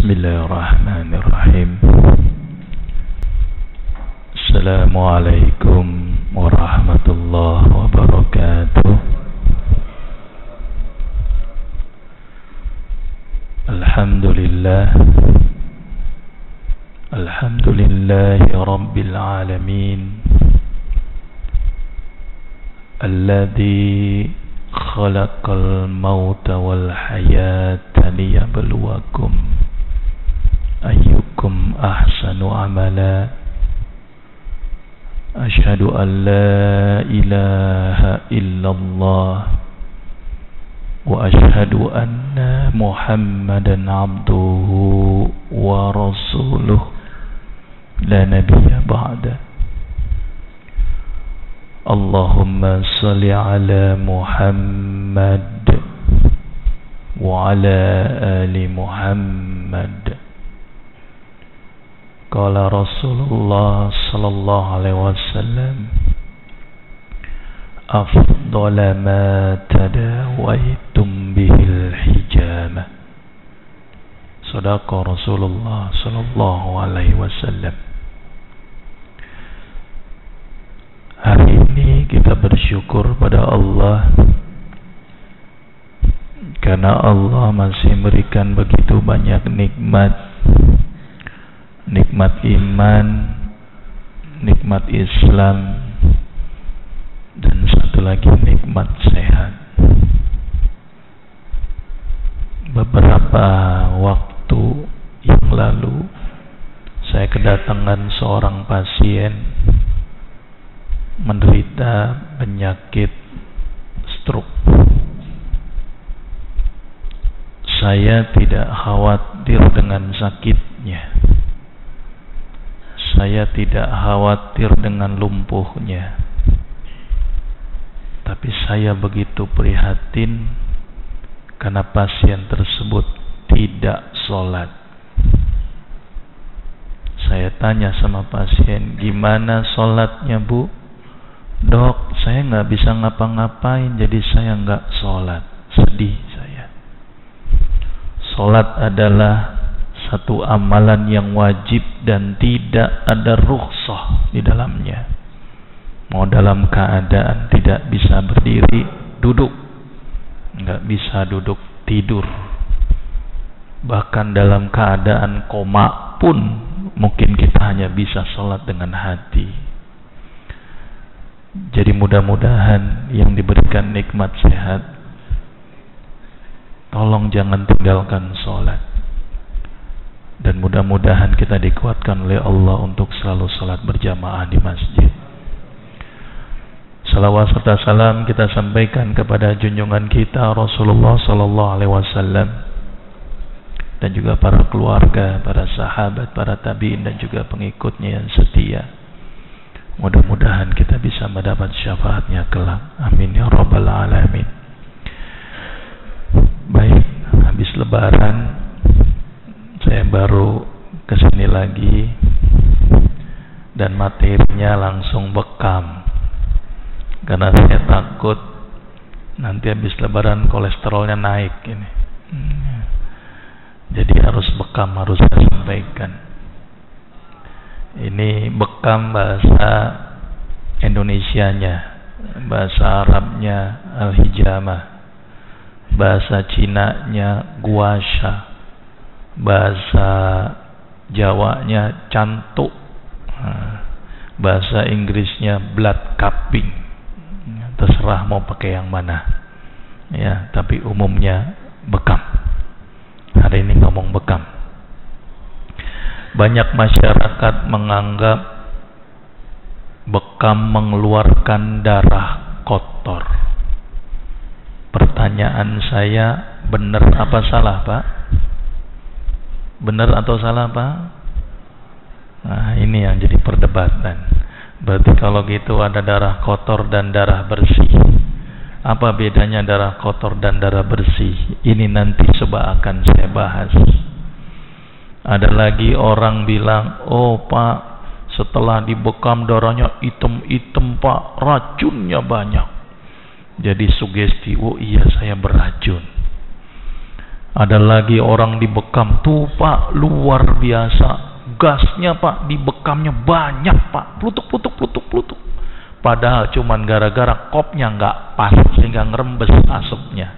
Bismillahirrahmanirrahim. Assalamualaikum warahmatullahi wabarakatuh. Alhamdulillahi rabbil alamin. Alladzi khalaqal mauta wal hayata liyabluwakum ayyukum ahsanu amala. Asyhadu an la ilaha illallah wa asyhadu anna Muhammadan abduhu wa rasuluh la nabiyya ba'da. Allahumma salli ala Muhammad wa ala ali Muhammad. Qala Rasulullah sallallahu alaihi wasallam, afdala ma tadawaitum bihil hijama. Sadaqa Rasulullah sallallahu alaihi wasallam. Hari ini kita bersyukur pada Allah karena Allah masih memberikan begitu banyak nikmat. Nikmat iman, nikmat Islam, dan satu lagi nikmat sehat. Beberapa waktu yang lalu saya kedatangan seorang pasien menderita penyakit stroke. Saya tidak khawatir dengan sakitnya. Saya tidak khawatir dengan lumpuhnya. Tapi saya begitu prihatin karena pasien tersebut tidak sholat. Saya tanya sama pasien, gimana sholatnya bu? Dok, saya nggak bisa ngapa-ngapain, jadi saya nggak sholat. Sedih saya. Sholat adalah satu amalan yang wajib dan tidak ada rukhsah di dalamnya. Mau dalam keadaan tidak bisa berdiri, duduk. Nggak bisa duduk, tidur. Bahkan dalam keadaan koma pun mungkin kita hanya bisa sholat dengan hati. Jadi mudah-mudahan yang diberikan nikmat sehat, tolong jangan tinggalkan sholat. Dan mudah-mudahan kita dikuatkan oleh Allah untuk selalu sholat berjamaah di masjid. Salawat serta salam kita sampaikan kepada junjungan kita Rasulullah sallallahu alaihi wasallam, dan juga para keluarga, para sahabat, para tabi'in, dan juga pengikutnya yang setia. Mudah-mudahan kita bisa mendapat syafaatnya kelak. Amin ya rabbal alamin. Baik, habis lebaran saya baru kesini lagi dan materinya langsung bekam karena saya takut nanti habis lebaran kolesterolnya naik ini. Jadi harus bekam, harus saya sampaikan. Ini bekam bahasa Indonesianya, bahasa Arabnya al-hijamah, bahasa Cinanya guasha, bahasa Jawanya cantuk, bahasa Inggrisnya blood cupping. Terserah mau pakai yang mana ya, tapi umumnya bekam. Hari ini ngomong bekam. Banyak masyarakat menganggap bekam mengeluarkan darah kotor. Pertanyaan saya, benar apa salah Pak? Benar atau salah Pak? Nah, ini yang jadi perdebatan. Berarti kalau gitu ada darah kotor dan darah bersih. Apa bedanya darah kotor dan darah bersih? Ini nanti coba akan saya bahas. Ada lagi orang bilang, oh Pak, setelah dibekam darahnya hitam-hitam Pak, racunnya banyak. Jadi sugesti, oh iya saya beracun. Ada lagi orang di bekam tuh Pak, luar biasa. Gasnya Pak, di bekamnya banyak Pak. Plutuk. Padahal cuman gara-gara kopnya nggak pas sehingga ngerembes asapnya.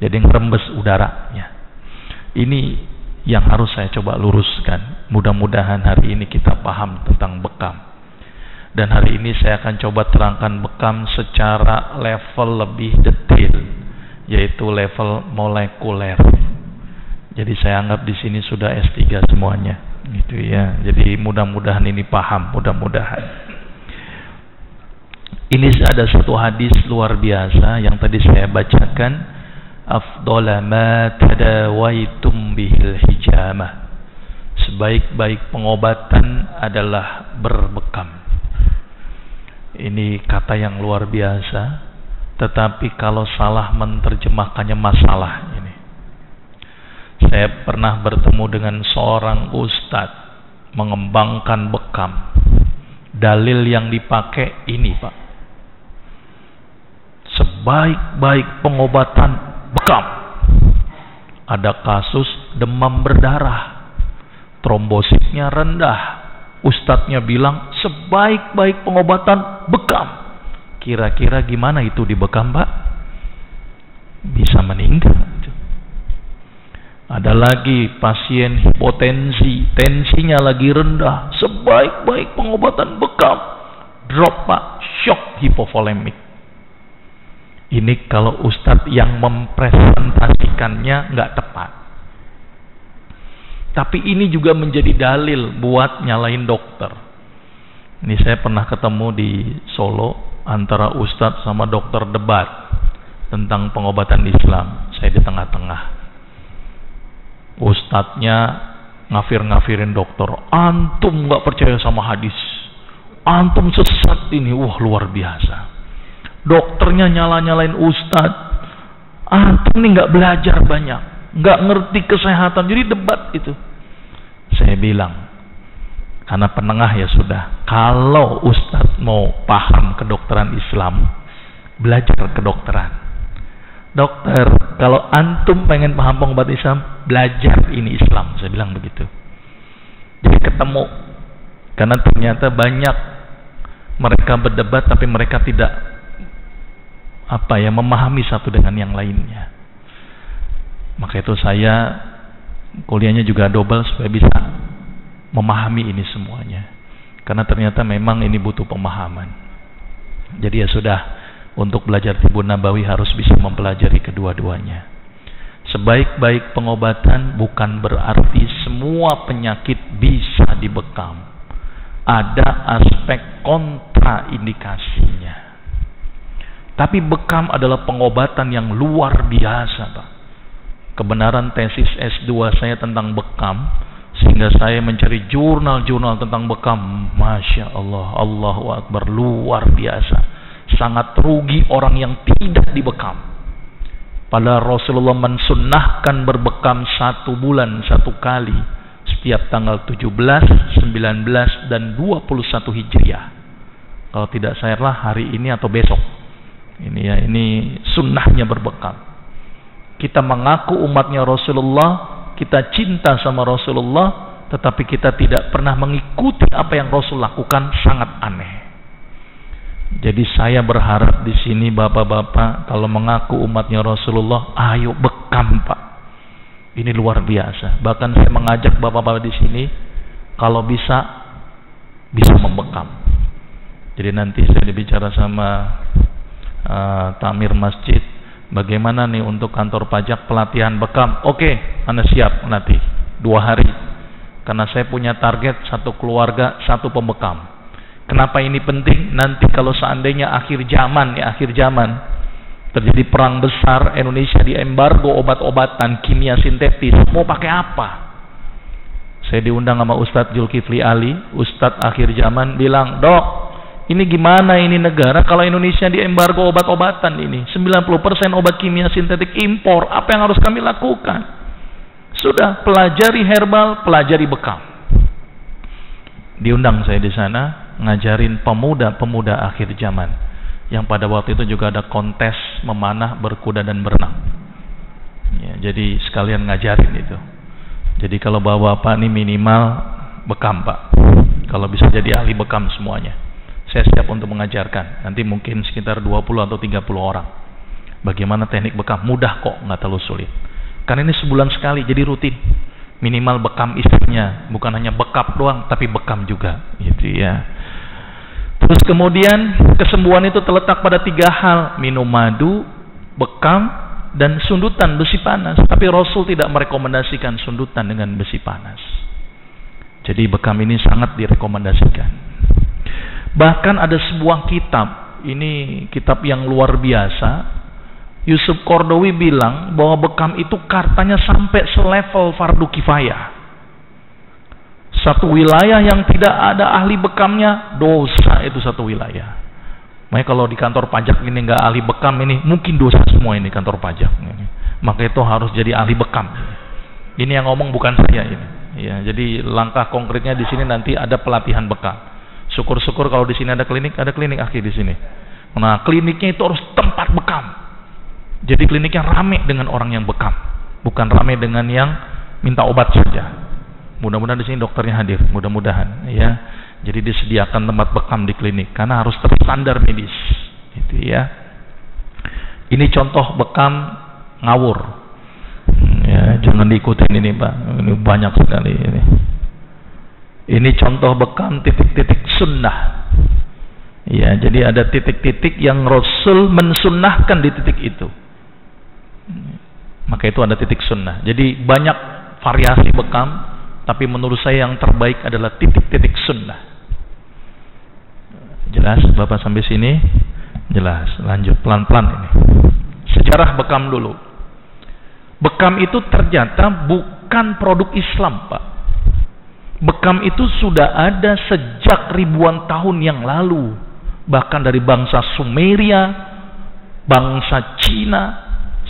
Jadi ngerembes udaranya. Ini yang harus saya coba luruskan. Mudah-mudahan hari ini kita paham tentang bekam. Dan hari ini saya akan coba terangkan bekam secara level lebih detail, yaitu level molekuler. Jadi saya anggap di sini sudah S3 semuanya, gitu ya. Jadi mudah-mudahan ini paham, mudah-mudahan. Ini ada satu hadis luar biasa yang tadi saya bacakan. Afdhala ma tadawaitum bihil hijamah. Sebaik-baik pengobatan adalah berbekam. Ini kata yang luar biasa, tetapi kalau salah menerjemahkannya masalah ini. Saya pernah bertemu dengan seorang ustadz mengembangkan bekam. Dalil yang dipakai ini Pak, sebaik-baik pengobatan bekam. Ada kasus demam berdarah, trombositnya rendah. Ustadznya bilang sebaik-baik pengobatan bekam. Kira-kira gimana itu di bekam Pak? Bisa meninggal. Ada lagi pasien hipotensi, tensinya lagi rendah. Sebaik-baik pengobatan bekam, drop Pak, shock hipovolemik. Ini kalau ustadz yang mempresentasikannya nggak tepat. Tapi ini juga menjadi dalil buat nyalain dokter. Ini saya pernah ketemu di Solo antara ustadz sama dokter debat tentang pengobatan Islam. Saya di tengah-tengah. Ustadznya ngafir-ngafirin dokter. Antum nggak percaya sama hadis. Antum sesat ini. Wah, luar biasa. Dokternya nyala-nyalain ustadz. Antum nih nggak belajar banyak, nggak ngerti kesehatan. Jadi debat itu. Saya bilang, karena penengah ya sudah. Kalau ustadz mau paham kedokteran Islam, belajar kedokteran. Dokter, kalau antum pengen paham pengobatan Islam, belajar ini Islam. Saya bilang begitu. Jadi ketemu. Karena ternyata banyak mereka berdebat, tapi mereka tidak memahami satu dengan yang lainnya. Maka itu saya kuliahnya juga double supaya bisa memahami ini semuanya. Karena ternyata memang ini butuh pemahaman. Jadi ya sudah, untuk belajar Tibun Nabawi harus bisa mempelajari kedua-duanya. Sebaik-baik pengobatan bukan berarti semua penyakit bisa dibekam. Ada aspek kontraindikasinya. Tapi bekam adalah pengobatan yang luar biasa Pak. Kebenaran tesis S2 saya tentang bekam, sehingga saya mencari jurnal-jurnal tentang bekam. Masya Allah, Allahu Akbar, luar biasa. Sangat rugi orang yang tidak dibekam. Padahal Rasulullah mensunnahkan berbekam 1 bulan 1 kali setiap tanggal 17, 19, dan 21 Hijriah. Kalau tidak salah hari ini atau besok. Ini sunnahnya berbekam. Kita mengaku umatnya Rasulullah, kita cinta sama Rasulullah, tetapi kita tidak pernah mengikuti apa yang Rasul lakukan, sangat aneh. Jadi saya berharap di sini bapak-bapak kalau mengaku umatnya Rasulullah, ayo bekam Pak. Ini luar biasa. Bahkan saya mengajak bapak-bapak di sini kalau bisa membekam. Jadi nanti saya bicara sama Tamir masjid, bagaimana nih untuk kantor pajak pelatihan bekam. Oke, Anda siap nanti 2 hari. Karena saya punya target 1 keluarga 1 pembekam. Kenapa ini penting? Nanti kalau seandainya akhir zaman terjadi perang besar, Indonesia diembargo obat-obatan kimia sintetis, mau pakai apa? Saya diundang sama Ustadz Zulkifli Ali, Ustadz akhir zaman, bilang, Dok, ini gimana ini negara kalau Indonesia diembargo obat-obatan ini? 90% obat kimia sintetik impor, apa yang harus kami lakukan? Sudah, pelajari herbal, pelajari bekam. Diundang saya di sana, ngajarin pemuda-pemuda akhir zaman yang pada waktu itu juga ada kontes memanah, berkuda, dan berenang. Ya, jadi sekalian ngajarin itu. Jadi kalau bapak ini minimal bekam Pak. Kalau bisa jadi ahli bekam semuanya. Saya siap untuk mengajarkan. Nanti mungkin sekitar 20 atau 30 orang. Bagaimana teknik bekam? Mudah kok, nggak terlalu sulit. Karena ini sebulan sekali, jadi rutin. Minimal bekam istrinya, bukan hanya bekap doang, tapi bekam juga, gitu ya. Terus kemudian kesembuhan itu terletak pada 3 hal: minum madu, bekam, dan sundutan besi panas. Tapi Rasul tidak merekomendasikan sundutan dengan besi panas. Jadi bekam ini sangat direkomendasikan. Bahkan ada sebuah kitab, ini kitab yang luar biasa. Yusuf Qaradawi bilang bahwa bekam itu katanya sampai selevel fardu kifayah. Satu wilayah yang tidak ada ahli bekamnya, dosa itu satu wilayah. Makanya kalau di kantor pajak ini nggak ahli bekam, ini mungkin dosa semua ini kantor pajak. Maka itu harus jadi ahli bekam. Ini yang ngomong bukan saya ini. Ya, jadi langkah konkretnya di sini nanti ada pelatihan bekam. Syukur-syukur kalau di sini ada klinik akhir di sini. Nah, kliniknya itu harus tempat bekam. Jadi kliniknya rame dengan orang yang bekam, bukan rame dengan yang minta obat saja. Mudah-mudahan di sini dokternya hadir, mudah-mudahan ya. Jadi disediakan tempat bekam di klinik karena harus terstandar medis, gitu ya. Ini contoh bekam ngawur. Ya, jangan diikutin ini Pak, ini banyak sekali ini. Ini contoh bekam titik-titik sunnah. Ya, jadi ada titik-titik yang Rasul mensunnahkan di titik itu. Maka itu ada titik sunnah. Jadi banyak variasi bekam, tapi menurut saya yang terbaik adalah titik-titik sunnah. Jelas Bapak sampai sini? Jelas. Lanjut pelan-pelan ini. Sejarah bekam dulu. Bekam itu ternyata bukan produk Islam Pak. Bekam itu sudah ada sejak ribuan tahun yang lalu. Bahkan dari bangsa Sumeria, bangsa Cina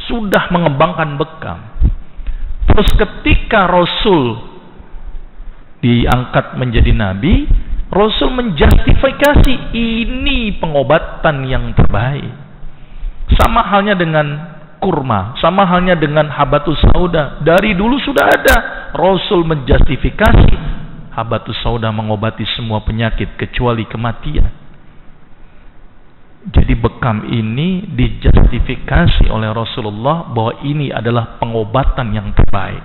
sudah mengembangkan bekam. Terus ketika Rasul diangkat menjadi nabi, Rasul menjustifikasi ini pengobatan yang terbaik. Sama halnya dengan kurma, sama halnya dengan habatus sauda. Dari dulu sudah ada. Rasul menjustifikasi habatus sauda mengobati semua penyakit kecuali kematian. Jadi bekam ini dijustifikasi oleh Rasulullah bahwa ini adalah pengobatan yang terbaik.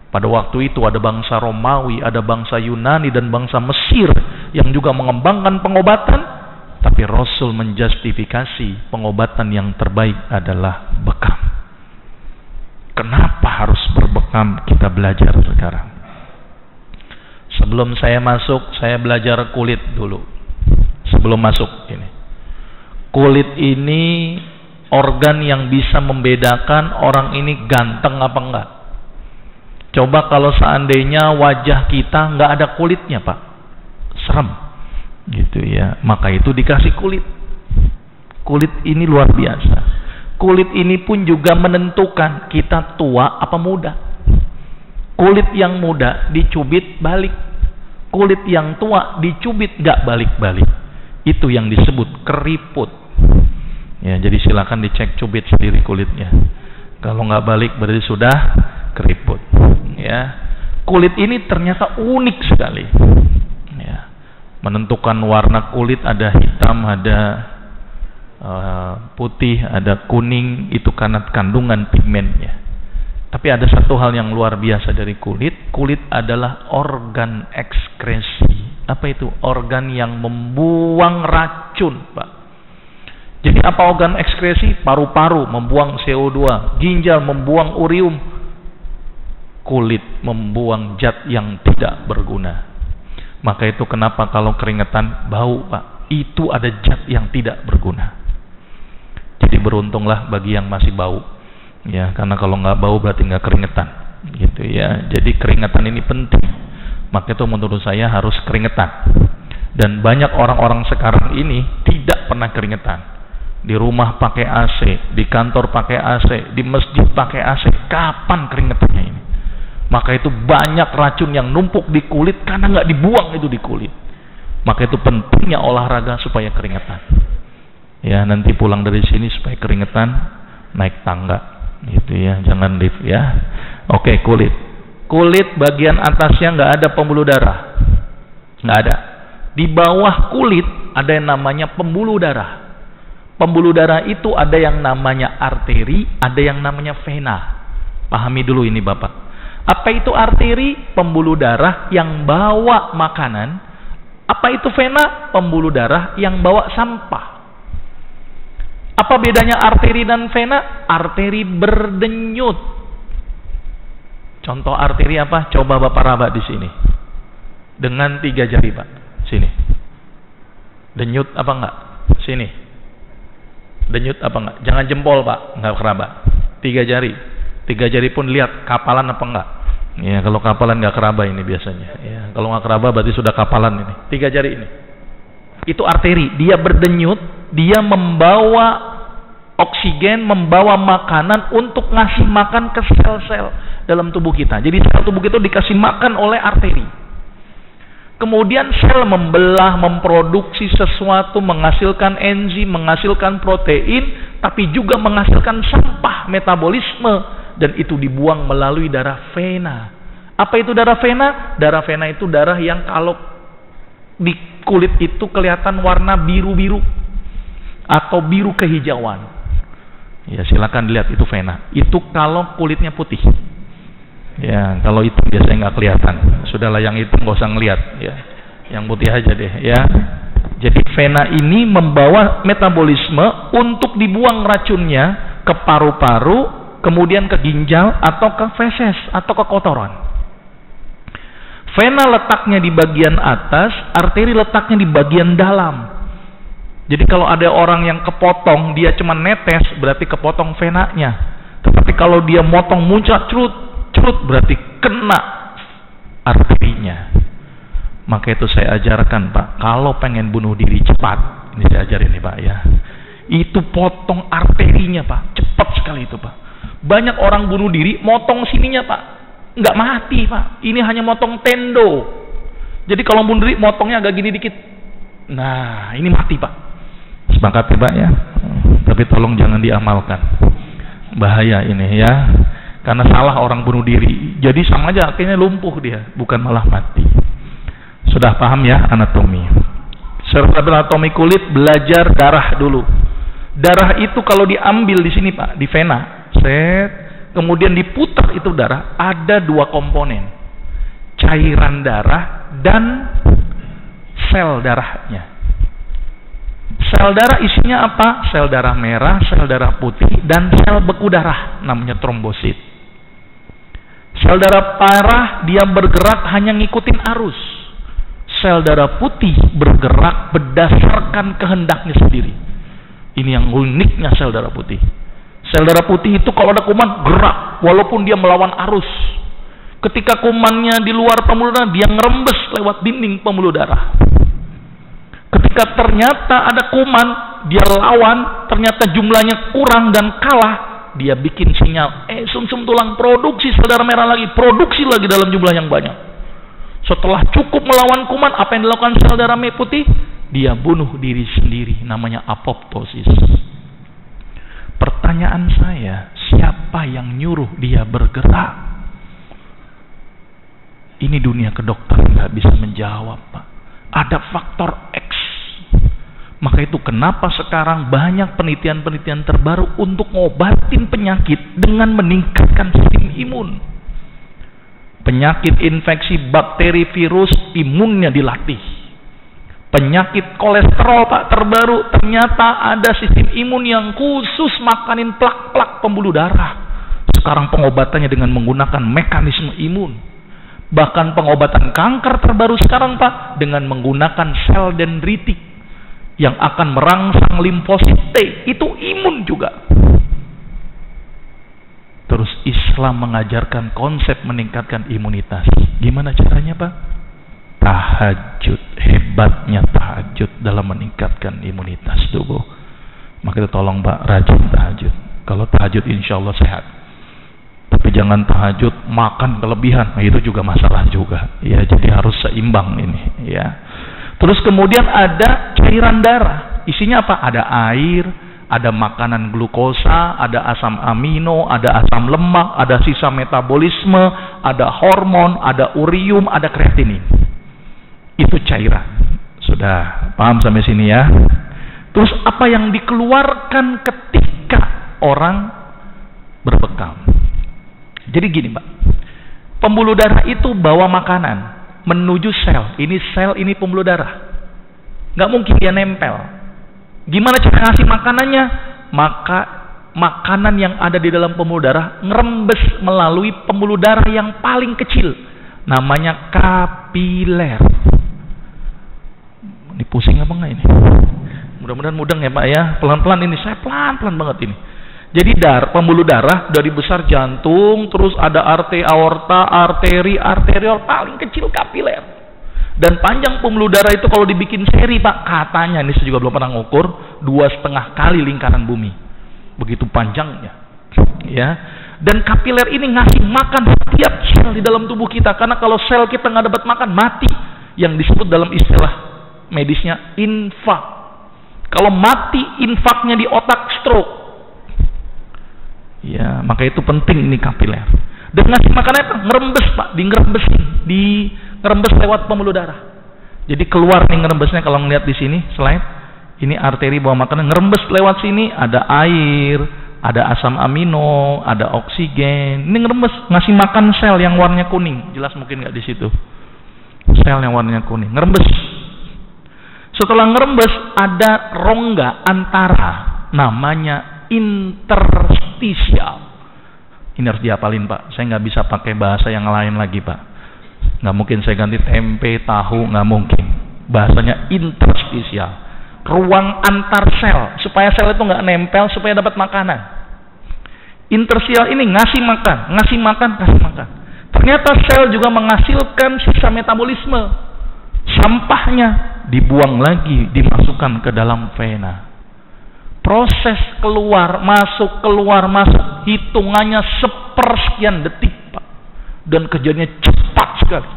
Pada waktu itu ada bangsa Romawi, ada bangsa Yunani dan bangsa Mesir yang juga mengembangkan pengobatan, tapi Rasul menjustifikasi pengobatan yang terbaik adalah bekam. Kenapa harus berbekam? Kita belajar sekarang. Sebelum saya masuk, saya belajar kulit dulu. Sebelum masuk ini. Kulit ini organ yang bisa membedakan orang ini ganteng apa enggak. Coba kalau seandainya wajah kita nggak ada kulitnya Pak, serem, gitu ya. Maka itu dikasih kulit. Kulit ini luar biasa. Kulit ini pun juga menentukan kita tua apa muda. Kulit yang muda dicubit balik, kulit yang tua dicubit nggak balik-balik. Itu yang disebut keriput. Ya, jadi silakan dicek, cubit sendiri kulitnya. Kalau nggak balik berarti sudah keriput. Ya, kulit ini ternyata unik sekali. Ya, menentukan warna kulit ada hitam, ada putih, ada kuning. Itu karena kandungan pigmennya. Tapi ada satu hal yang luar biasa dari kulit. Kulit adalah organ ekskresi. Apa itu? Organ yang membuang racun, Pak. Jadi apa organ ekskresi? Paru-paru membuang CO2, ginjal membuang urium, kulit membuang zat yang tidak berguna. Maka itu kenapa kalau keringetan bau, Pak? Itu ada zat yang tidak berguna. Jadi beruntunglah bagi yang masih bau. Ya, karena kalau nggak bau berarti nggak keringetan, gitu ya. Jadi keringetan ini penting. Maka itu menurut saya harus keringetan. Dan banyak orang-orang sekarang ini tidak pernah keringetan. Di rumah pakai AC, di kantor pakai AC, di masjid pakai AC. Kapan keringetannya ini? Maka itu banyak racun yang numpuk di kulit karena nggak dibuang itu di kulit. Maka itu pentingnya olahraga supaya keringetan. Ya, nanti pulang dari sini supaya keringetan, naik tangga. Gitu ya, jangan lift ya. Oke, kulit. Kulit bagian atasnya nggak ada pembuluh darah, nggak ada. Di bawah kulit ada yang namanya pembuluh darah. Pembuluh darah itu ada yang namanya arteri, ada yang namanya vena. Pahami dulu ini Bapak. Apa itu arteri? Pembuluh darah yang bawa makanan. Apa itu vena? Pembuluh darah yang bawa sampah. Apa bedanya arteri dan vena? Arteri berdenyut. Contoh arteri apa? Coba Bapak raba di sini. Dengan 3 jari Pak. Sini. Denyut apa enggak? Sini. Denyut apa enggak? Jangan jempol Pak, enggak keraba. 3 jari. 3 jari pun lihat kapalan apa enggak. Ya, kalau kapalan enggak keraba ini biasanya. Ya, kalau enggak keraba berarti sudah kapalan ini. 3 jari ini. Itu arteri, dia berdenyut, dia membawa oksigen, membawa makanan untuk ngasih makan ke sel-sel dalam tubuh kita. Jadi sel tubuh kita dikasih makan oleh arteri. Kemudian sel membelah, memproduksi sesuatu, menghasilkan enzim, menghasilkan protein, tapi juga menghasilkan sampah metabolisme, dan itu dibuang melalui darah vena. Apa itu darah vena? Darah vena itu darah yang kalau di kulit itu kelihatan warna biru-biru atau biru kehijauan. Ya, silakan dilihat itu vena. Itu kalau kulitnya putih. Ya, kalau itu biasanya nggak kelihatan. Sudahlah, yang itu nggak usah ngelihat. Ya, yang putih aja deh. Ya, jadi vena ini membawa metabolisme untuk dibuang racunnya ke paru-paru, kemudian ke ginjal atau ke feses atau ke kotoran. Vena letaknya di bagian atas, arteri letaknya di bagian dalam. Jadi kalau ada orang yang kepotong, dia cuma netes, berarti kepotong venanya. Tetapi kalau dia motong muncrat curut, berarti kena arterinya. Maka itu saya ajarkan Pak, kalau pengen bunuh diri cepat, ini saya ajarin nih Pak ya, itu potong arterinya Pak, cepat sekali itu Pak. Banyak orang bunuh diri, motong sininya Pak, nggak mati Pak, ini hanya motong tendo. Jadi kalau bunuh diri, motongnya agak gini dikit, nah ini mati Pak. Sepakat ya Pak ya, tapi tolong jangan diamalkan, bahaya ini ya. Karena salah orang bunuh diri, jadi sama aja akhirnya lumpuh dia, bukan malah mati. Sudah paham ya anatomi? Serta anatomi kulit, belajar darah dulu. Darah itu kalau diambil di sini Pak, di vena, kemudian diputar itu darah, ada 2 komponen, cairan darah dan sel darahnya. Sel darah isinya apa? Sel darah merah, sel darah putih, dan sel beku darah, namanya trombosit. Sel darah parah dia bergerak hanya ngikutin arus. Sel darah putih bergerak berdasarkan kehendaknya sendiri. Ini yang uniknya sel darah putih. Sel darah putih itu kalau ada kuman gerak walaupun dia melawan arus. Ketika kumannya di luar pembuluh darah, dia ngerembes lewat dinding pembuluh darah. Ketika ternyata ada kuman, dia lawan, ternyata jumlahnya kurang dan kalah, dia bikin sinyal, sumsum tulang produksi sel darah merah lagi, produksi lagi dalam jumlah yang banyak. Setelah cukup melawan kuman, apa yang dilakukan sel darah merah putih? Dia bunuh diri sendiri, namanya apoptosis. Pertanyaan saya, siapa yang nyuruh dia bergerak? Ini dunia kedokteran nggak bisa menjawab Pak. Ada faktor X. Maka itu kenapa sekarang banyak penelitian-penelitian terbaru untuk ngobatin penyakit dengan meningkatkan sistem imun. Penyakit infeksi bakteri virus, imunnya dilatih. Penyakit kolesterol Pak terbaru, ternyata ada sistem imun yang khusus makanin plak-plak pembuluh darah. Sekarang pengobatannya dengan menggunakan mekanisme imun. Bahkan pengobatan kanker terbaru sekarang Pak, dengan menggunakan sel dendritik yang akan merangsang limfosit T, itu imun juga. Terus Islam mengajarkan konsep meningkatkan imunitas. Gimana caranya Pak? Tahajud. Hebatnya tahajud dalam meningkatkan imunitas tubuh. Maka itu tolong Pak, rajin tahajud. Kalau tahajud insya Allah sehat. Tapi jangan tahajud makan kelebihan, nah, itu juga masalah juga. Ya, jadi harus seimbang ini. Ya. Terus kemudian ada cairan darah. Isinya apa? Ada air, ada makanan glukosa, ada asam amino, ada asam lemak, ada sisa metabolisme, ada hormon, ada urium, ada kreatinin. Itu cairan. Sudah paham sampai sini ya? Terus apa yang dikeluarkan ketika orang berbekam? Jadi gini, Pak. Pembuluh darah itu bawa makanan menuju sel. Ini sel, ini pembuluh darah. Nggak mungkin dia nempel. Gimana cara ngasih makanannya? Maka makanan yang ada di dalam pembuluh darah ngerembes melalui pembuluh darah yang paling kecil, namanya kapiler. Ini pusing apa enggak ini? Mudah-mudahan mudeng ya Pak ya. Pelan-pelan ini, saya pelan-pelan banget ini. Jadi pembuluh darah dari besar jantung, terus ada aorta, arteriol, paling kecil kapiler. Dan panjang pembuluh darah itu kalau dibikin seri Pak, katanya, ini saya juga belum pernah ngukur, 2,5 kali lingkaran bumi. Begitu panjangnya. Ya. Dan kapiler ini ngasih makan setiap sel di dalam tubuh kita. Karena kalau sel kita nggak dapat makan, mati. Yang disebut dalam istilah medisnya infak. Kalau mati, infaknya di otak, stroke. Ya, maka itu penting ini kapiler. Dan ngasih makannya apa? Ngerembes Pak, ngerembes lewat pembuluh darah. Jadi keluar nih ngerembesnya, kalau ngeliat di sini slide, ini arteri bawa makanan, ngerembes lewat sini, ada air, ada asam amino, ada oksigen. Ini ngerembes, ngasih makan sel yang warnanya kuning. Jelas mungkin nggak di situ? Sel yang warnanya kuning, ngerembes. Setelah ngerembes ada rongga antara, namanya interstisial. Ini harus dihafalin Pak. Saya nggak bisa pakai bahasa yang lain lagi Pak. Nggak mungkin saya ganti tempe, tahu, nggak mungkin. Bahasanya interstisial. Ruang antar sel, supaya sel itu nggak nempel, supaya dapat makanan. Interstisial ini ngasih makan. Ternyata sel juga menghasilkan sisa metabolisme. Sampahnya dibuang lagi, dimasukkan ke dalam vena. Proses keluar masuk, hitungannya sepersekian detik Pak. Dan kejadiannya cepat sekali.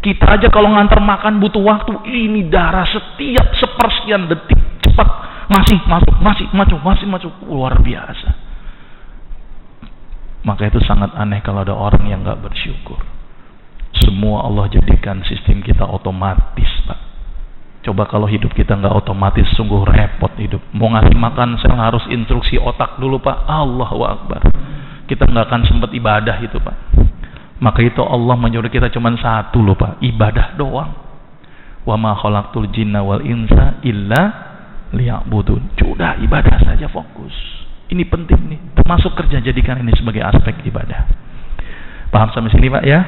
Kita aja kalau ngantar makan butuh waktu. Ini darah setiap sepersekian detik, cepat masih masuk, luar biasa. Maka itu sangat aneh kalau ada orang yang nggak bersyukur. Semua Allah jadikan sistem kita otomatis Pak. Coba kalau hidup kita nggak otomatis, sungguh repot hidup. Mau ngasih makan sel harus instruksi otak dulu Pak. Allahu Akbar. Kita nggak akan sempat ibadah itu Pak. Maka itu Allah menyuruh kita cuma satu loh Pak, ibadah doang. Wa ma khalaqtul jinna wal insa illa liya'budun. Sudah ibadah saja, fokus. Ini penting nih, termasuk kerja, jadikan ini sebagai aspek ibadah. Paham sampai sini Pak ya?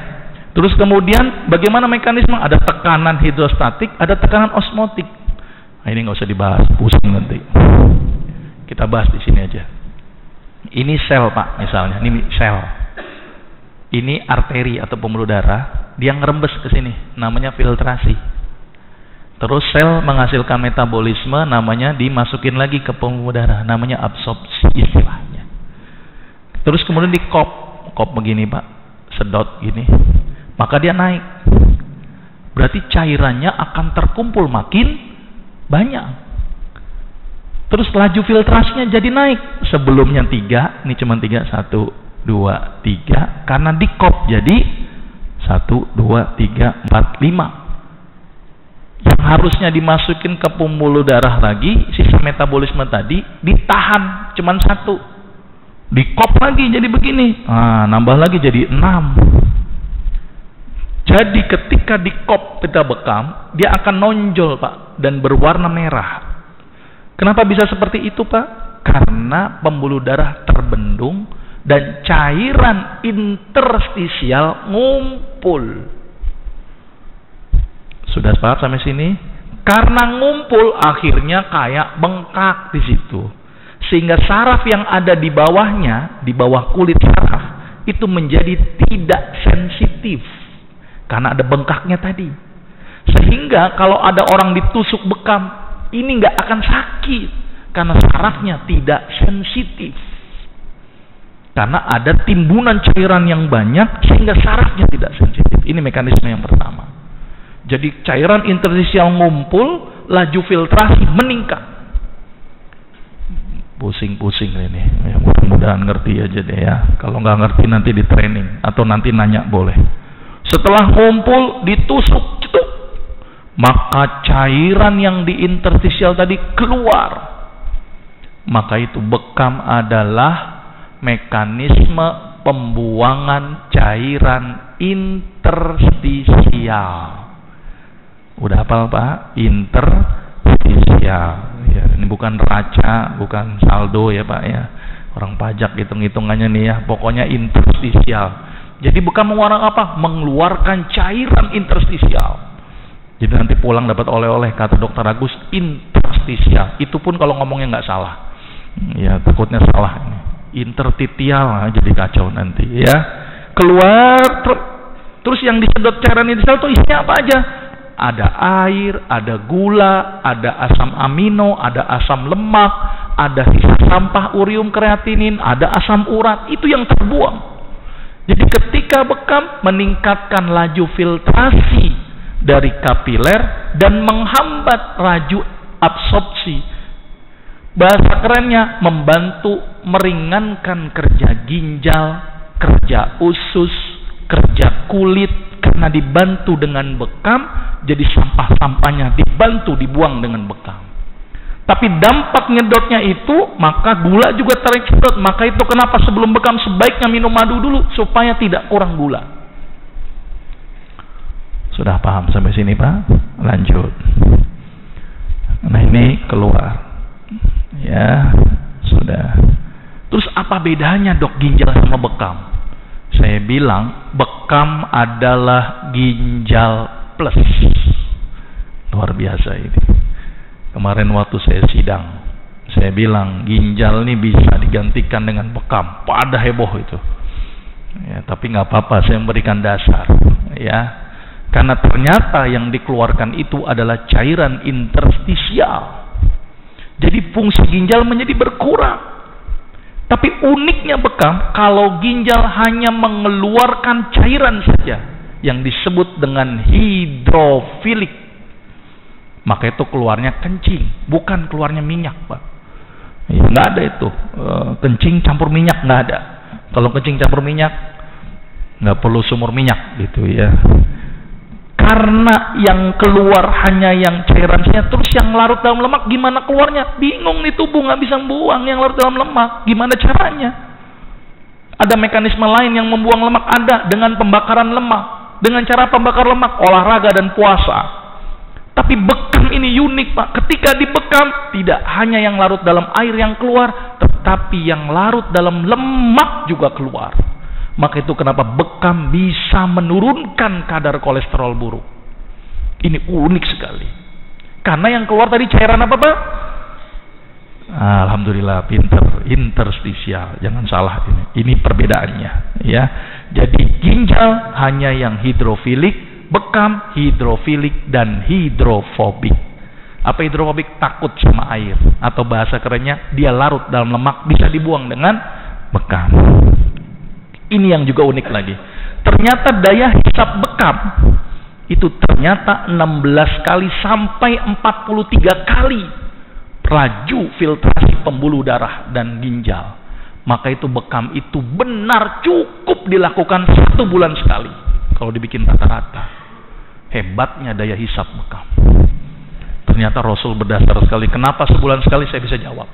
Terus kemudian bagaimana mekanisme? Ada tekanan hidrostatik, ada tekanan osmotik. Nah, ini nggak usah dibahas, pusing nanti. Kita bahas di sini aja. Ini sel Pak, misalnya, ini sel. Ini arteri atau pembuluh darah, dia ngerembes ke sini, namanya filtrasi. Terus sel menghasilkan metabolisme, namanya dimasukin lagi ke pembuluh darah, namanya absorpsi istilahnya. Terus kemudian di kop begini Pak, sedot gini. Maka dia naik. Berarti cairannya akan terkumpul makin banyak. Terus laju filtrasinya jadi naik. Sebelumnya 3, ini cuma 3, 1, 2, 3. Karena di kop jadi 1, 2, 3, 4, 5. Yang harusnya dimasukin ke pembuluh darah lagi, sisa metabolisme tadi ditahan cuma 1. Di kop lagi jadi begini. Nah, nambah lagi jadi 6. Jadi ketika di kop kita bekam, dia akan nonjol Pak, dan berwarna merah. Kenapa bisa seperti itu Pak? Karena pembuluh darah terbendung dan cairan interstisial ngumpul. Sudah paham sampai sini? Karena ngumpul akhirnya kayak bengkak di situ. Sehingga saraf yang ada di bawahnya, di bawah kulit saraf, itu menjadi tidak sensitif. Karena ada bengkaknya tadi. Sehingga kalau ada orang ditusuk bekam, ini nggak akan sakit. Karena sarafnya tidak sensitif. Karena ada timbunan cairan yang banyak, sehingga sarafnya tidak sensitif. Ini mekanisme yang pertama. Jadi cairan interstisial ngumpul, laju filtrasi meningkat. pusing-pusing ini. Ya, mudah-mudahan ngerti aja deh ya. Kalau nggak ngerti nanti di training atau nanti nanya boleh. Setelah ngumpul ditusuk, cetuk, maka cairan yang di interstisial tadi keluar. Maka itu bekam adalah mekanisme pembuangan cairan interstisial. Udah hafal Pak? Interstisial. Ya, ini bukan raca, bukan saldo ya Pak ya. Orang pajak hitung-hitungannya nih ya. Pokoknya interstisial. Jadi bekam mengeluarkan apa? Mengeluarkan cairan interstisial. Jadi nanti pulang dapat oleh-oleh, kata Dokter Agus, interstisial. Itu pun kalau ngomongnya nggak salah. Ya takutnya salah ini. Interstisial jadi kacau nanti ya. Keluar terus yang disedot cairan interstisial itu isinya apa aja? Ada air, ada gula, ada asam amino, ada asam lemak, ada sisa sampah ureum kreatinin, ada asam urat. Itu yang terbuang. Jadi ketika bekam meningkatkan laju filtrasi dari kapiler dan menghambat laju absorpsi. Bahasa kerennya membantu meringankan kerja ginjal, kerja usus, kerja kulit. Karena dibantu dengan bekam, jadi sampah-sampahnya dibantu dibuang dengan bekam. Tapi dampak nyedotnya itu, maka gula juga tersedot. Maka itu kenapa sebelum bekam sebaiknya minum madu dulu supaya tidak kurang gula. Sudah paham sampai sini Pak? Lanjut. Nah ini keluar. Ya, sudah. Terus apa bedanya dok ginjal sama bekam? Saya bilang bekam adalah ginjal plus. Luar biasa ini. Kemarin waktu saya sidang, saya bilang ginjal ini bisa digantikan dengan bekam. Pada heboh itu. Ya, tapi nggak apa-apa, saya memberikan dasar. Ya, karena ternyata yang dikeluarkan itu adalah cairan interstisial. Jadi fungsi ginjal menjadi berkurang. Tapi uniknya bekam, kalau ginjal hanya mengeluarkan cairan saja yang disebut dengan hidrofilik, maka itu keluarnya kencing, bukan keluarnya minyak Pak. Ya, nggak ada itu kencing campur minyak, nggak ada. Kalau kencing campur minyak nggak perlu sumur minyak gitu ya. Karena yang keluar hanya yang cairannya, terus yang larut dalam lemak gimana keluarnya? Bingung nih tubuh, nggak bisa buang yang larut dalam lemak. Gimana caranya? Ada mekanisme lain yang membuang lemak, ada dengan pembakaran lemak. Dengan cara pembakar lemak, olahraga dan puasa. Tapi bekam ini unik Pak. Ketika dibekam, tidak hanya yang larut dalam air yang keluar, tetapi yang larut dalam lemak juga keluar. Maka itu kenapa bekam bisa menurunkan kadar kolesterol buruk. Ini unik sekali. Karena yang keluar tadi cairan apa Pak? Alhamdulillah pinter, interstisial. Jangan salah ini. Ini perbedaannya ya. Jadi ginjal hanya yang hidrofilik, bekam hidrofilik dan hidrofobik. Apa hidrofobik? Takut sama air. Atau bahasa kerennya dia larut dalam lemak, bisa dibuang dengan bekam. Ini yang juga unik lagi. Ternyata daya hisap bekam itu ternyata 16 kali sampai 43 kali laju filtrasi pembuluh darah dan ginjal. Maka itu bekam itu benar cukup dilakukan 1 bulan sekali. Kalau dibikin rata-rata. Hebatnya daya hisap bekam. Ternyata Rasul berdasar sekali. Kenapa sebulan sekali? Saya bisa jawab.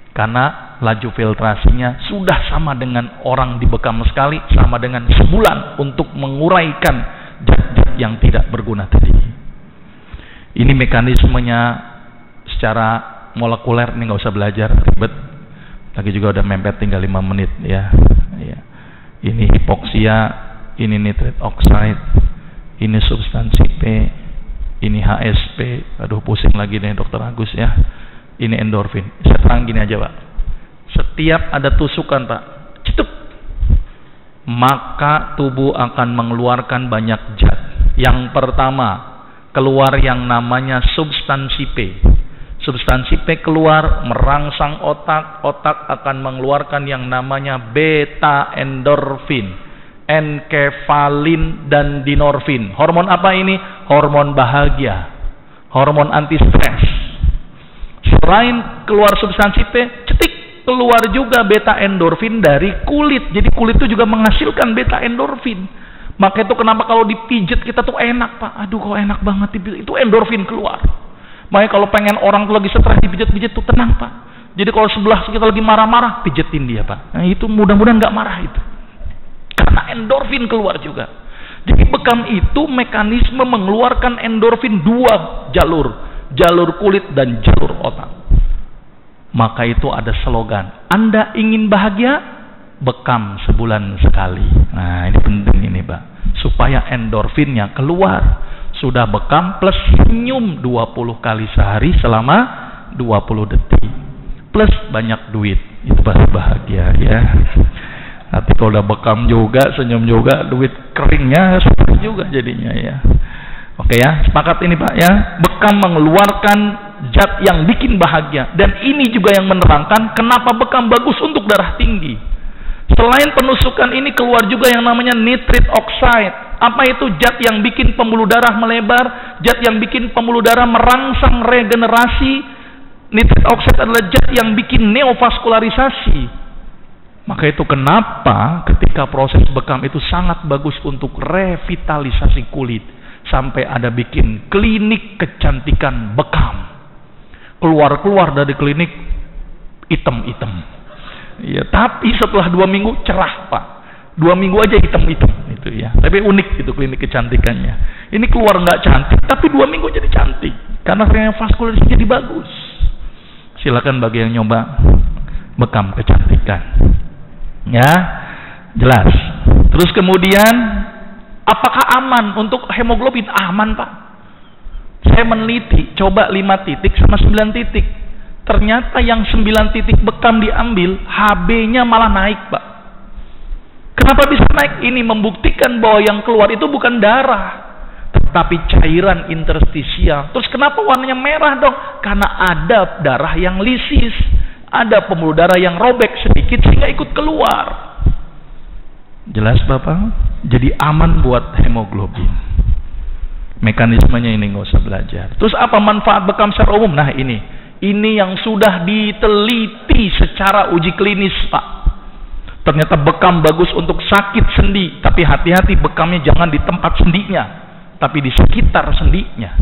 Karena laju filtrasinya sudah sama dengan orang dibekam sekali, sama dengan sebulan untuk menguraikan zat-zat yang tidak berguna tadi. Ini mekanismenya secara molekuler, ini nggak usah belajar ribet. Lagi juga udah mepet tinggal 5 menit ya. Ini hipoksia, ini nitrit oxide, ini substansi P, ini HSP. Aduh pusing lagi nih Dokter Agus ya. Ini endorfin. Saya terang gini aja Pak. Setiap ada tusukan Pak, cetup, maka tubuh akan mengeluarkan banyak zat. Yang pertama, keluar yang namanya substansi P. Substansi P keluar merangsang otak, otak akan mengeluarkan yang namanya beta endorfin, enkefalin dan dinorfin. Hormon apa ini? Hormon bahagia, hormon anti stres. Selain keluar substansi P, cetik, keluar juga beta endorfin dari kulit. Jadi kulit itu juga menghasilkan beta endorfin. Maka itu kenapa kalau dipijet kita tuh enak, Pak. Aduh kok enak banget dipijet. Itu endorfin keluar. Makanya kalau pengen orang tuh lagi stres dipijet-pijet tuh tenang, Pak. Jadi kalau sebelah kita lagi marah-marah, pijetin dia, Pak. Nah, itu mudah-mudahan nggak marah itu. Karena endorfin keluar juga. Jadi bekam itu mekanisme mengeluarkan endorfin dua jalur. Jalur kulit dan jalur otak. Maka itu ada slogan. Anda ingin bahagia? Bekam sebulan sekali. Nah, ini penting ini, Pak. Supaya endorfinnya keluar. Sudah bekam plus senyum 20 kali sehari selama 20 detik. Plus banyak duit. Itu pasti bahagia ya. Nanti kalau udah bekam juga, senyum juga, duit keringnya seperti juga jadinya ya. Oke ya, sepakat ini Pak ya. Bekam mengeluarkan zat yang bikin bahagia. Dan ini juga yang menerangkan kenapa bekam bagus untuk darah tinggi. Selain penusukan ini keluar juga yang namanya nitric oxide. Apa itu? Zat yang bikin pembuluh darah melebar, zat yang bikin pembuluh darah merangsang regenerasi. Nitric oxide adalah zat yang bikin neovaskularisasi. Maka itu kenapa ketika proses bekam itu sangat bagus untuk revitalisasi kulit. Sampai ada bikin klinik kecantikan bekam. Keluar-keluar dari klinik hitam-hitam. Ya, tapi setelah 2 minggu cerah Pak. 2 minggu aja hitam-hitam itu ya. Tapi unik itu klinik kecantikannya. Ini keluar nggak cantik, tapi 2 minggu jadi cantik. Karena vaskularnya jadi bagus. Silakan bagi yang nyoba bekam kecantikan. Ya, jelas. Terus kemudian, apakah aman untuk hemoglobin? Aman Pak. Saya meneliti, coba 5 titik sama 9 titik. Ternyata yang 9 titik bekam diambil, HB-nya malah naik Pak. Kenapa bisa naik? Ini membuktikan bahwa yang keluar itu bukan darah, tetapi cairan interstisial. Terus kenapa warnanya merah dong? Karena ada darah yang lisis, ada pembuluh darah yang robek sedikit sehingga ikut keluar. Jelas Bapak? Jadi aman buat hemoglobin. Mekanismenya ini nggak usah belajar. Terus apa manfaat bekam secara umum? Nah ini yang sudah diteliti secara uji klinis Pak. Ternyata bekam bagus untuk sakit sendi, tapi hati-hati bekamnya jangan di tempat sendinya, tapi di sekitar sendinya.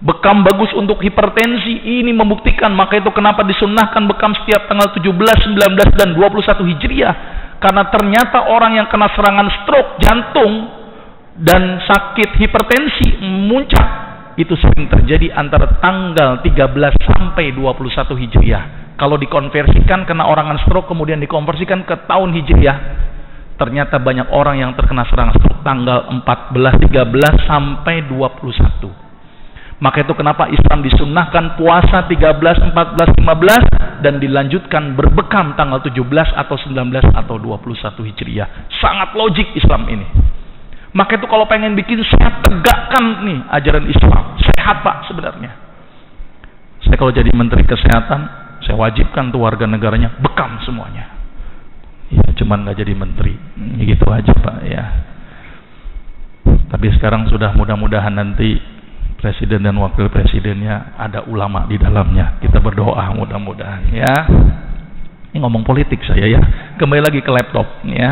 Bekam bagus untuk hipertensi, ini membuktikan. Maka itu kenapa disunnahkan bekam setiap tanggal 17, 19, dan 21 Hijriah. Karena ternyata orang yang kena serangan stroke, jantung, dan sakit hipertensi muncak, itu sering terjadi antara tanggal 13 sampai 21 Hijriah. Kalau dikonversikan kena orangan stroke kemudian dikonversikan ke tahun Hijriah, ternyata banyak orang yang terkena serangan stroke tanggal 14, 13 sampai 21. Maka itu kenapa Islam disunnahkan puasa 13, 14, 15 dan dilanjutkan berbekam tanggal 17 atau 19 atau 21 Hijriah. Sangat logik Islam ini. Maka itu kalau pengen bikin sehat, tegakkan nih ajaran Islam. Sehat Pak sebenarnya. Saya kalau jadi Menteri Kesehatan, saya wajibkan tuh warga negaranya bekam semuanya. Ya, cuman nggak jadi menteri. Gitu aja Pak ya. Tapi sekarang sudah mudah-mudahan nanti presiden dan wakil presidennya ada ulama di dalamnya. Kita berdoa mudah-mudahan ya. Ini ngomong politik saya ya. Kembali lagi ke laptop ya.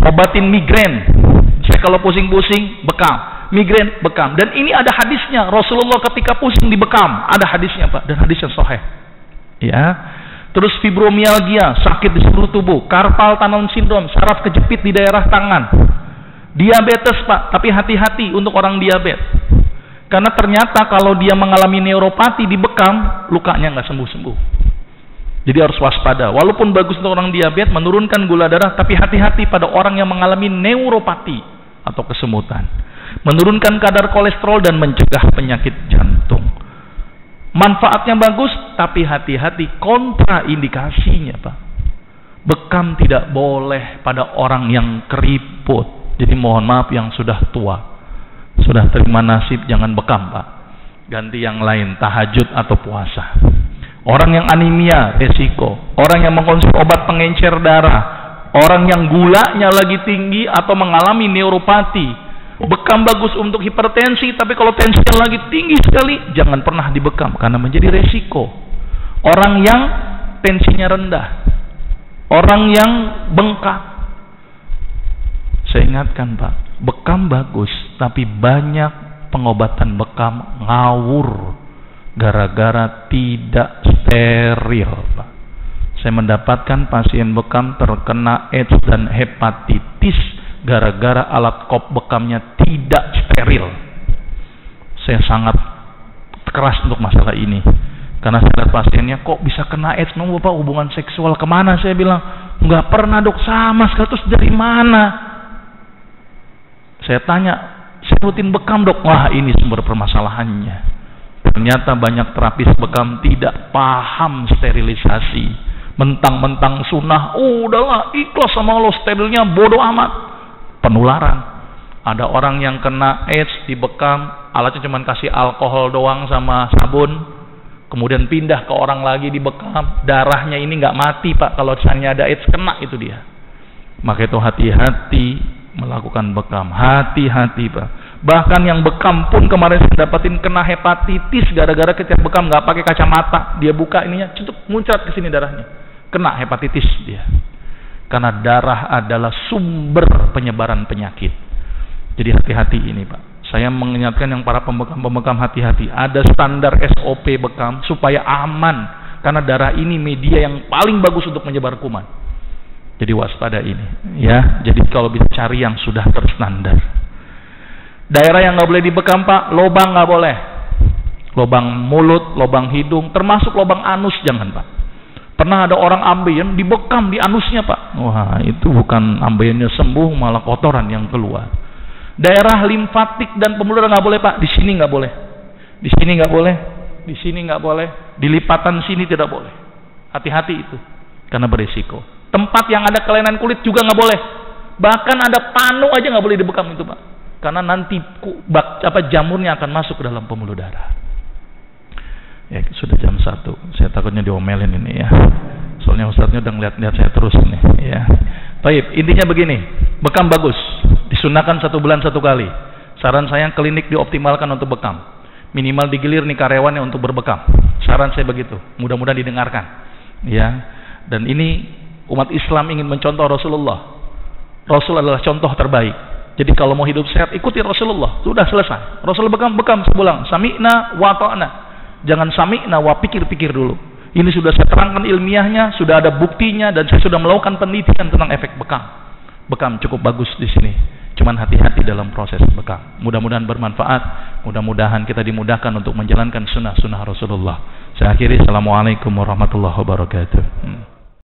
Obatin migrain. Saya kalau pusing-pusing bekam, migrain bekam. Dan ini ada hadisnya. Rasulullah ketika pusing dibekam, ada hadisnya Pak, dan hadisnya sahih. Ya. Terus fibromialgia, sakit di seluruh tubuh, carpal tunnel syndrome, saraf kejepit di daerah tangan. Diabetes Pak, tapi hati-hati untuk orang diabetes. Karena ternyata kalau dia mengalami neuropati dibekam, lukanya nggak sembuh-sembuh. Jadi harus waspada. Walaupun bagus untuk orang diabetes, menurunkan gula darah, tapi hati-hati pada orang yang mengalami neuropati atau kesemutan. Menurunkan kadar kolesterol dan mencegah penyakit jantung. Manfaatnya bagus, tapi hati-hati kontraindikasinya Pak. Bekam tidak boleh pada orang yang keriput. Jadi mohon maaf yang sudah tua, sudah terima nasib, jangan bekam Pak. Ganti yang lain, tahajud atau puasa. Orang yang anemia, resiko. Orang yang mengkonsumsi obat pengencer darah. Orang yang gulanya lagi tinggi atau mengalami neuropati. Bekam bagus untuk hipertensi, tapi kalau tensinya lagi tinggi sekali, jangan pernah dibekam karena menjadi resiko. orang yang tensinya rendah, orang yang bengkak. Saya ingatkan Pak, bekam bagus, tapi banyak pengobatan bekam ngawur gara-gara tidak steril Pak. Saya mendapatkan pasien bekam terkena AIDS dan hepatitis gara-gara alat kop bekamnya tidak steril. Saya sangat keras untuk masalah ini, karena saya lihat pasiennya kok bisa kena AIDS. Memang Bapak hubungan seksual kemana? Saya bilang nggak pernah dok, sama sekali. Terus dari mana? Saya tanya, saya rutin bekam dok. Wah, ini sumber permasalahannya. Ternyata banyak terapis bekam tidak paham sterilisasi, mentang-mentang sunnah, udahlah ikhlas sama Allah, sterilnya bodoh amat. Penularan. Ada orang yang kena AIDS di bekam, alatnya cuma kasih alkohol doang sama sabun, kemudian pindah ke orang lagi di bekam, darahnya ini nggak mati Pak. Kalau misalnya ada AIDS kena itu dia. Maka itu hati-hati melakukan bekam, hati-hati Pak. Bahkan yang bekam pun kemarin saya dapatin kena hepatitis gara-gara ketika bekam nggak pakai kacamata, dia buka ininya, cukup muncrat ke sini darahnya, kena hepatitis dia. Karena darah adalah sumber penyebaran penyakit. Jadi hati-hati ini Pak. Saya mengingatkan yang para pembekam hati-hati. Ada standar SOP bekam supaya aman, karena darah ini media yang paling bagus untuk menyebar kuman. Jadi waspada ini, ya. Jadi kalau bisa cari yang sudah terstandar. Daerah yang nggak boleh dibekam Pak, lobang nggak boleh. Lobang mulut, lobang hidung, termasuk lobang anus jangan Pak. Pernah ada orang ambeien dibekam di anusnya Pak. Wah, itu bukan ambeiennya sembuh, malah kotoran yang keluar. Daerah limfatik dan pembuluh darah nggak boleh Pak. Di sini nggak boleh, di sini nggak boleh, di sini nggak boleh, di lipatan sini tidak boleh. Hati-hati itu, karena berisiko. Tempat yang ada kelainan kulit juga nggak boleh. Bahkan ada panu aja nggak boleh dibekam itu Pak, karena nanti jamurnya akan masuk ke dalam pembuluh darah. Ya sudah jam 1, saya takutnya diomelin ini ya. Soalnya ustadznya udah ngeliat-ngeliat saya terus nih ya. Baik, intinya begini, bekam bagus, disunahkan 1 bulan 1 kali. Saran saya klinik dioptimalkan untuk bekam. Minimal digilir nih karyawannya untuk berbekam. Saran saya begitu, mudah-mudahan didengarkan. Ya, dan ini umat Islam ingin mencontoh Rasulullah. Rasul adalah contoh terbaik. Jadi kalau mau hidup sehat, ikuti Rasulullah. Sudah selesai. Rasul bekam sebulan. Sami'na wa ta'na. Jangan sami'na wa pikir-pikir dulu. Ini sudah saya terangkan ilmiahnya, sudah ada buktinya, dan saya sudah melakukan penelitian tentang efek bekam. Bekam cukup bagus di sini. Cuman hati-hati dalam proses bekam. Mudah-mudahan bermanfaat. Mudah-mudahan kita dimudahkan untuk menjalankan sunnah-sunnah Rasulullah. Saya akhiri. Assalamualaikum warahmatullahi wabarakatuh.